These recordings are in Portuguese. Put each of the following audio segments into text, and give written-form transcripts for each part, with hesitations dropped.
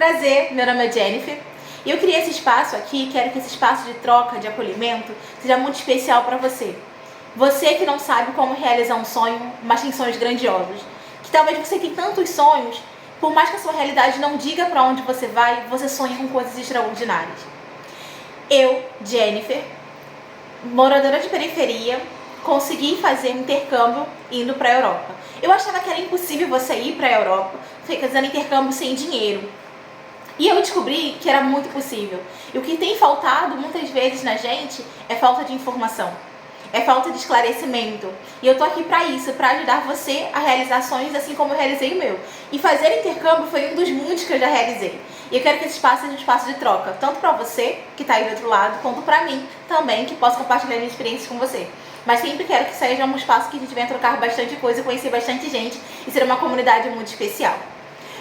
Prazer, meu nome é Jennifer e eu criei esse espaço aqui, quero que esse espaço de troca, de acolhimento, seja muito especial para você. Você que não sabe como realizar um sonho, mas tem sonhos grandiosos. Que talvez você tenha tantos sonhos, por mais que a sua realidade não diga para onde você vai, você sonha com coisas extraordinárias. Eu, Jennifer, moradora de periferia, consegui fazer intercâmbio indo para a Europa. Eu achava que era impossível você ir para a Europa fazendo intercâmbio sem dinheiro. E eu descobri que era muito possível. E o que tem faltado muitas vezes na gente é falta de informação, é falta de esclarecimento. E eu tô aqui para isso, para ajudar você a realizar sonhos assim como eu realizei o meu. E fazer intercâmbio foi um dos muitos que eu já realizei. E eu quero que esse espaço seja um espaço de troca, tanto para você que está aí do outro lado, quanto para mim também, que posso compartilhar minhas experiências com você. Mas sempre quero que seja um espaço que a gente venha trocar bastante coisa, conhecer bastante gente e ser uma comunidade muito especial.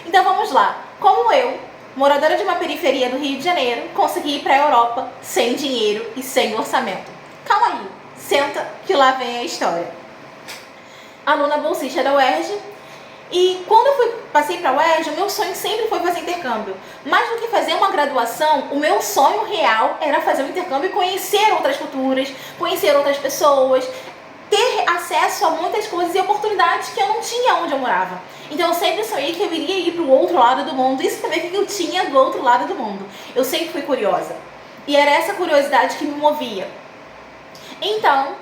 Então vamos lá. Como eu, moradora de uma periferia do Rio de Janeiro, consegui ir para a Europa sem dinheiro e sem orçamento. Calma aí, senta que lá vem a história. Aluna bolsista da UERJ, e quando eu passei para a UERJ, o meu sonho sempre foi fazer intercâmbio. Mais do que fazer uma graduação, o meu sonho real era fazer um intercâmbio e conhecer outras culturas, conhecer outras pessoas, ter acesso a muitas coisas e oportunidades que eu não tinha onde eu morava. Então eu sempre sonhei que eu iria ir para o outro lado do mundo, isso também que eu tinha do outro lado do mundo. Eu sempre fui curiosa. E era essa curiosidade que me movia. Então,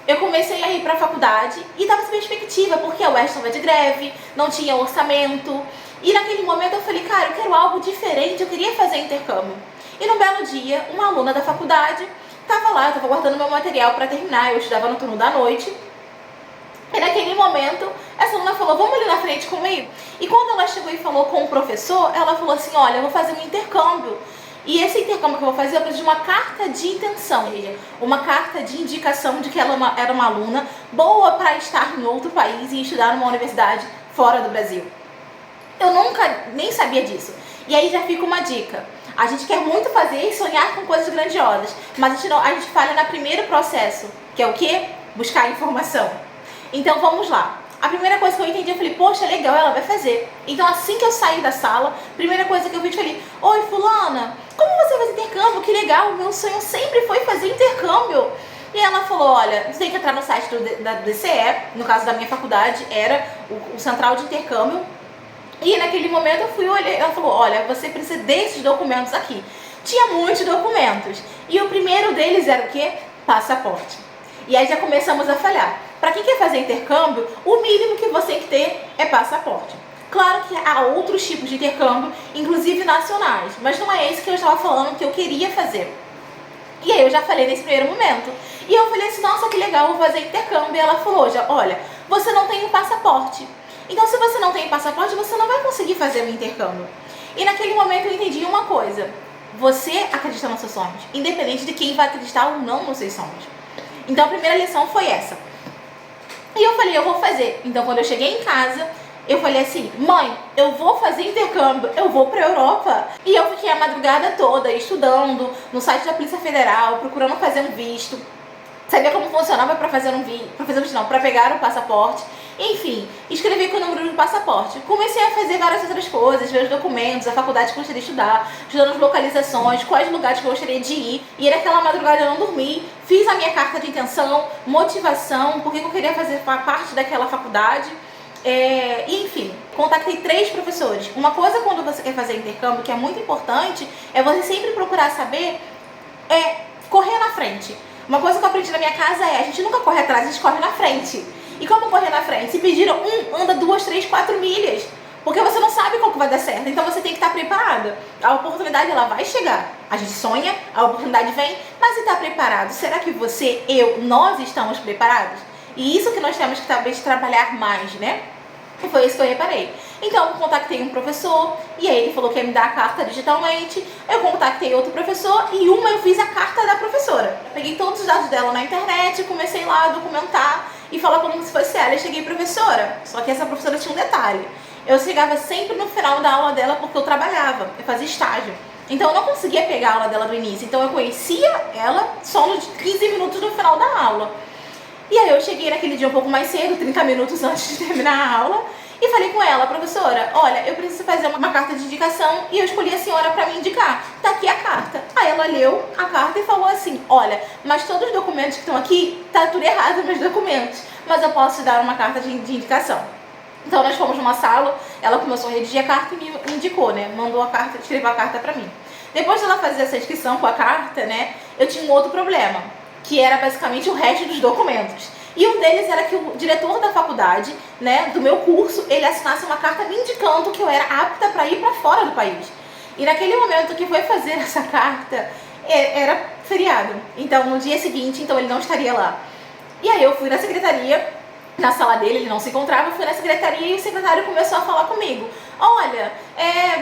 eu comecei a ir para a faculdade e estava sem perspectiva, porque a UERJ estava de greve, não tinha orçamento. E naquele momento eu falei, cara, eu quero algo diferente, eu queria fazer intercâmbio. E num belo dia, uma aluna da faculdade estava lá, eu estava guardando meu material para terminar, eu estudava no turno da noite. E naquele momento, essa aluna falou, vamos ali na frente comigo? E quando ela chegou e falou com o professor, ela falou assim, olha, eu vou fazer um intercâmbio. E esse intercâmbio que eu vou fazer, eu preciso de uma carta de intenção, uma carta de indicação de que ela era uma aluna boa para estar em outro país e estudar numa universidade fora do Brasil. Eu nunca nem sabia disso. E aí já fica uma dica. A gente quer muito fazer e sonhar com coisas grandiosas, mas a gente falha no primeiro processo, que é o quê? Buscar informação. Então vamos lá. A primeira coisa que eu entendi, eu falei, poxa, legal, ela vai fazer. Então assim que eu saí da sala, a primeira coisa que eu vi, eu falei, oi fulana, como você faz intercâmbio? Que legal, o meu sonho sempre foi fazer intercâmbio. E ela falou, olha, você tem que entrar no site da DCE, no caso da minha faculdade, era o Central de Intercâmbio. E naquele momento eu fui olhar, ela falou, olha, você precisa desses documentos aqui. Tinha muitos documentos. E o primeiro deles era o quê? Passaporte. E aí já começamos a falhar. Para quem quer fazer intercâmbio, o mínimo que você tem que ter é passaporte. Claro que há outros tipos de intercâmbio, inclusive nacionais, mas não é esse que eu estava falando que eu queria fazer. E aí eu já falei nesse primeiro momento. E eu falei assim, nossa, que legal, vou fazer intercâmbio. E ela falou, olha, você não tem um passaporte. Então se você não tem passaporte, você não vai conseguir fazer o intercâmbio. E naquele momento eu entendi uma coisa. Você acredita nos seus sonhos, independente de quem vai acreditar ou não nos seus sonhos. Então a primeira lição foi essa. E eu falei, eu vou fazer. Então quando eu cheguei em casa, eu falei assim, mãe, eu vou fazer intercâmbio, eu vou pra Europa. E eu fiquei a madrugada toda estudando no site da Polícia Federal, procurando fazer um visto. Sabia como funcionava para fazer um visto, para pegar o passaporte. Enfim, escrevi com o número do passaporte. Comecei a fazer várias outras coisas, ver os documentos, a faculdade que eu gostaria de estudar, estudando as localizações, quais lugares que eu gostaria de ir. E naquela madrugada eu não dormi, fiz a minha carta de intenção, motivação, porque eu queria fazer parte daquela faculdade. Enfim, contactei 3 professores. Uma coisa quando você quer fazer intercâmbio que é muito importante é você sempre procurar saber correr na frente. Uma coisa que eu aprendi na minha casa é a gente nunca corre atrás, a gente corre na frente. E como correr na frente? Se pediram anda 2, 3, 4 milhas. Porque você não sabe qual que vai dar certo, então você tem que estar preparada. A oportunidade ela vai chegar. A gente sonha, a oportunidade vem, mas você está preparado? Será que você, nós estamos preparados? E isso que nós temos que talvez trabalhar mais, né? E foi isso que eu reparei. Então eu contatei um professor e aí ele falou que ia me dar a carta digitalmente. Eu contatei outro professor e eu fiz a carta da professora. Eu peguei todos os dados dela na internet, comecei lá a documentar e falar como se fosse ela. Eu cheguei, professora, só que essa professora tinha um detalhe. Eu chegava sempre no final da aula dela porque eu trabalhava, eu fazia estágio. Então eu não conseguia pegar a aula dela do início. Então eu conhecia ela só nos 15 minutos no final da aula. E aí eu cheguei naquele dia um pouco mais cedo, 30 minutos antes de terminar a aula, E falei com ela, professora, olha, eu preciso fazer uma carta de indicação e eu escolhi a senhora para me indicar. Tá aqui a carta. Aí ela leu a carta e falou assim, olha, mas todos os documentos que estão aqui, tá tudo errado nos meus documentos, mas eu posso te dar uma carta de indicação. Então nós fomos numa sala, ela começou a redigir a carta e me indicou, né, mandou a carta, escreveu a carta para mim. Depois dela fazer essa inscrição com a carta, né, eu tinha um outro problema, que era basicamente o resto dos documentos. E um deles era que o diretor da faculdade, né, do meu curso, ele assinasse uma carta me indicando que eu era apta para ir para fora do país. E naquele momento que foi fazer essa carta, era feriado. Então, no dia seguinte, então ele não estaria lá. E aí eu fui na secretaria, na sala dele, ele não se encontrava, eu fui na secretaria e o secretário começou a falar comigo. Olha,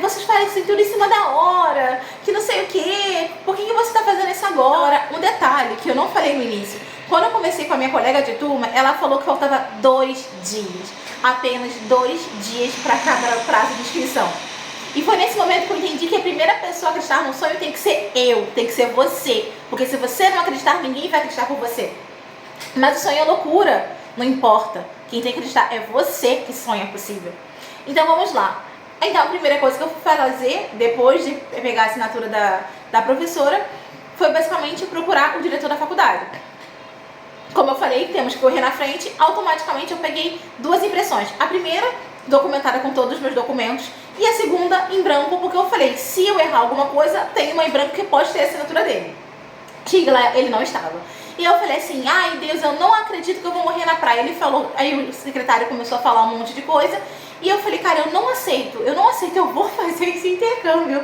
vocês fazem tudo em cima da hora, que não sei o quê, por que você está fazendo isso agora? Um detalhe que eu não falei no início, quando eu comecei com a minha colega de turma, ela falou que faltava 2 dias, apenas 2 dias para cada prazo de inscrição. E foi nesse momento que eu entendi que a primeira pessoa a acreditar no sonho tem que ser eu, tem que ser você, porque se você não acreditar, ninguém vai acreditar por você. Mas o sonho é loucura, não importa, quem tem que acreditar é você que sonha possível. Então vamos lá. Então a primeira coisa que eu fui fazer, depois de pegar a assinatura da professora, foi basicamente procurar o diretor da faculdade. Como eu falei, temos que correr na frente, automaticamente eu peguei 2 impressões. A primeira, documentada com todos os meus documentos, e a segunda, em branco, porque eu falei, se eu errar alguma coisa, tem uma em branco que pode ter a assinatura dele. Que ele não estava. E eu falei assim, ai Deus, eu não acredito que eu vou morrer na praia. Ele falou, aí o secretário começou a falar um monte de coisa, e eu falei, cara, eu não aceito, eu vou fazer esse intercâmbio.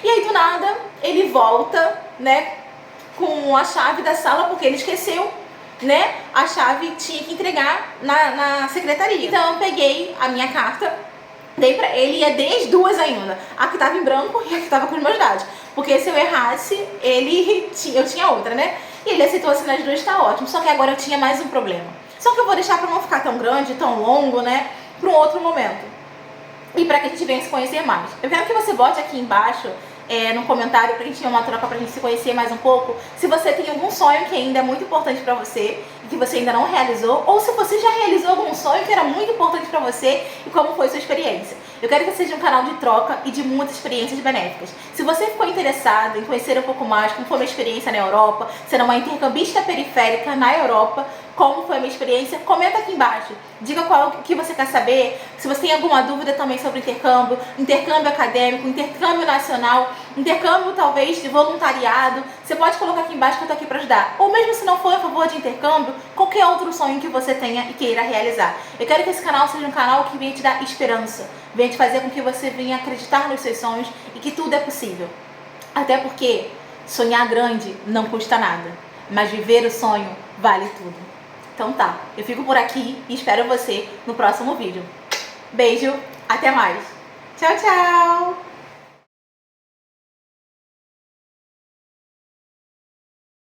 E aí do nada, ele volta, né, com a chave da sala, porque ele esqueceu, né, a chave tinha que entregar na secretaria. Então eu peguei a minha carta, dei pra ele, e dei as 2 ainda, a que tava em branco e a que tava com os meus dados, porque se eu errasse, eu tinha outra, né, e ele aceitou assinar as 2, tá ótimo, só que agora eu tinha mais um problema, só que eu vou deixar pra não ficar tão grande, tão longo, né, pra um outro momento, e pra que a gente venha se conhecer mais. Eu quero que você bote aqui embaixo, no comentário, pra gente ter uma troca, pra gente se conhecer mais um pouco, se você tem algum sonho que ainda é muito importante pra você e que você ainda não realizou, ou se você já realizou algum sonho que era muito importante pra você e como foi sua experiência. Eu quero que seja um canal de troca e de muitas experiências benéficas. Se você ficou interessado em conhecer um pouco mais como foi a minha experiência na Europa, ser uma intercambista periférica na Europa, como foi a minha experiência, comenta aqui embaixo. Diga qual que você quer saber, se você tem alguma dúvida também sobre intercâmbio, intercâmbio acadêmico, intercâmbio nacional, intercâmbio talvez de voluntariado, você pode colocar aqui embaixo que eu tô aqui para ajudar. Ou mesmo se não for a favor de intercâmbio, qualquer outro sonho que você tenha e queira realizar. Eu quero que esse canal seja um canal que venha te dar esperança, venha te fazer com que você venha acreditar nos seus sonhos e que tudo é possível. Até porque sonhar grande não custa nada, mas viver o sonho vale tudo. Então tá, eu fico por aqui e espero você no próximo vídeo. Beijo, até mais. Tchau, tchau!